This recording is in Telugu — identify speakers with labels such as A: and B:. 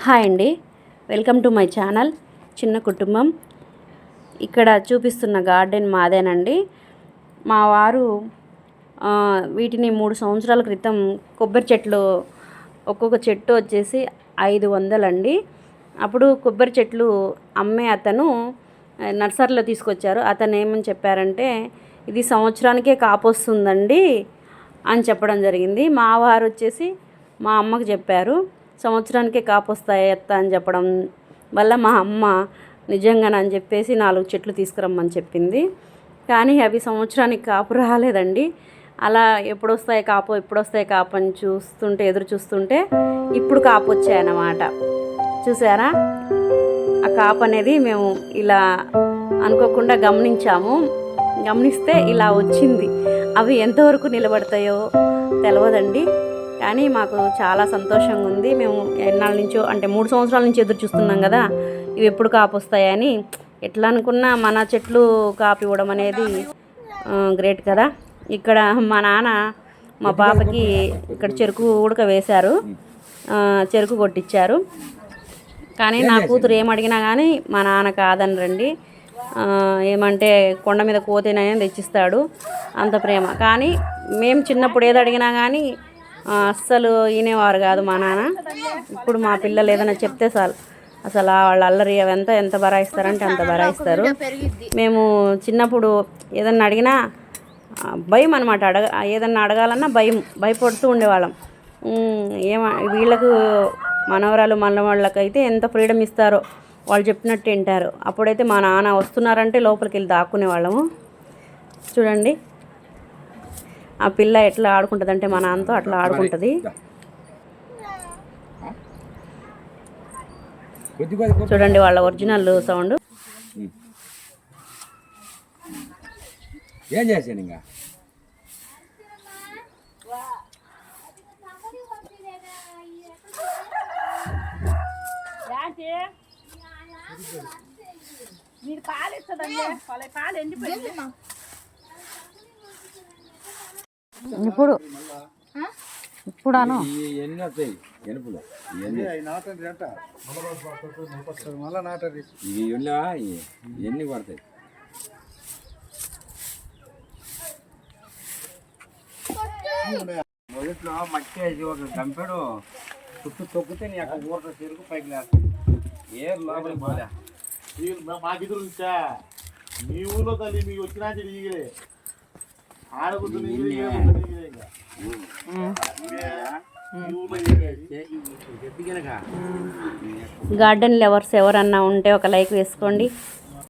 A: హాయ్ అండి, వెల్కమ్ టు మై ఛానల్ చిన్న కుటుంబం. ఇక్కడ చూపిస్తున్న గార్డెన్ మాదేనండి. మా వారు వీటిని 3 సంవత్సరాల క్రితం కొబ్బరి చెట్లు, ఒక్కొక్క చెట్టు వచ్చేసి 500 అండి. అప్పుడు కొబ్బరి చెట్లు అమ్మే అతను నర్సరీలో తీసుకొచ్చారు. అతను ఏమని చెప్పారంటే, ఇది సంవత్సరానికే కాపొస్తుందండి అని చెప్పడం జరిగింది. మా వారు వచ్చేసి మా అమ్మకు చెప్పారు, సంవత్సరానికే కాపొస్తాయి అత్త అని చెప్పడం వల్ల మా అమ్మ నిజంగానని చెప్పేసి 4 చెట్లు తీసుకురమ్మని చెప్పింది. కానీ అవి సంవత్సరానికి కాపు రాలేదండి. అలా ఎప్పుడొస్తాయి కాపు అని ఎదురు చూస్తుంటే ఇప్పుడు కాపు వచ్చాయన్నమాట. చూసారా, ఆ కాపు అనేది మేము ఇలా అనుకోకుండా గమనిస్తే ఇలా వచ్చింది. అవి ఎంతవరకు నిలబడతాయో తెలియదండి, కానీ మాకు చాలా సంతోషంగా ఉంది. మేము ఎన్నాళ్ళ నుంచో, అంటే 3 సంవత్సరాల నుంచి ఎదురు చూస్తున్నాం కదా, ఇవి ఎప్పుడు కాపు వస్తాయని. ఎట్లా అనుకున్నా మన చెట్లు కాపు ఇవ్వడం అనేది గ్రేట్ కదా. ఇక్కడ మా నాన్న మా పాపకి ఇక్కడ చెరుకు ఉడక వేశారు, చెరుకు కొట్టించారు. కానీ నా కూతురు ఏమడిగినా కానీ మా నాన్న కాదనరండి. ఏమంటే కొండ మీద కోతేనే తెచ్చిస్తాడు, అంత ప్రేమ. కానీ మేము చిన్నప్పుడు ఏది అడిగినా కానీ అస్సలు వినేవారు కాదు మా నాన్న. ఇప్పుడు మా పిల్లలు ఏదైనా చెప్తే చాలు, అసలు వాళ్ళ అల్లరి అవంతా ఎంత బరాయిస్తారంటే అంత బరాయిస్తారు. మేము చిన్నప్పుడు ఏదన్నా అడిగినా భయం అనమాట, ఏదన్నా అడగాలన్నా భయపడుతూ ఉండేవాళ్ళం. వీళ్ళకు మనవరాలు మనవాళ్ళకైతే ఎంత ఫ్రీడమ్ ఇస్తారో, వాళ్ళు చెప్పినట్టు వింటారు. అప్పుడైతే మా నాన్న వస్తున్నారంటే లోపలికి వెళ్ళి దాక్కునేవాళ్ళము. చూడండి, ఆ పిల్ల ఎట్లా ఆడుకుంటుందంటే మా నాన్నతో అట్లా ఆడుకుంటుంది. చూడండి వాళ్ళ ఒరిజినల్ సౌండ్.
B: ఏం చేశాను ఇంకా
C: మీరు పాలు ఇస్తుందండి, పాలు ఎండిపోయింది.
A: ఇప్పుడాను
B: ఎన్ని వస్తాయి ఎనుపులు, ఎన్ని పడతాయి. మొదట్లో మట్టి వేసి ఒక గంపెడు చుట్టూ తొక్కితే నీ అక్కడ ఊరట చెరుకు పైకి లేస్తుంది. ఏ లోపలికి పోలే.
D: మాకు ఎదురు నుంచా మీ ఊర్లో తల్లి మీకు వచ్చినా దిగిరే
A: గార్డెన్ లవర్స్ ఎవరన్నా ఉంటే ఒక లైక్ వేసుకోండి.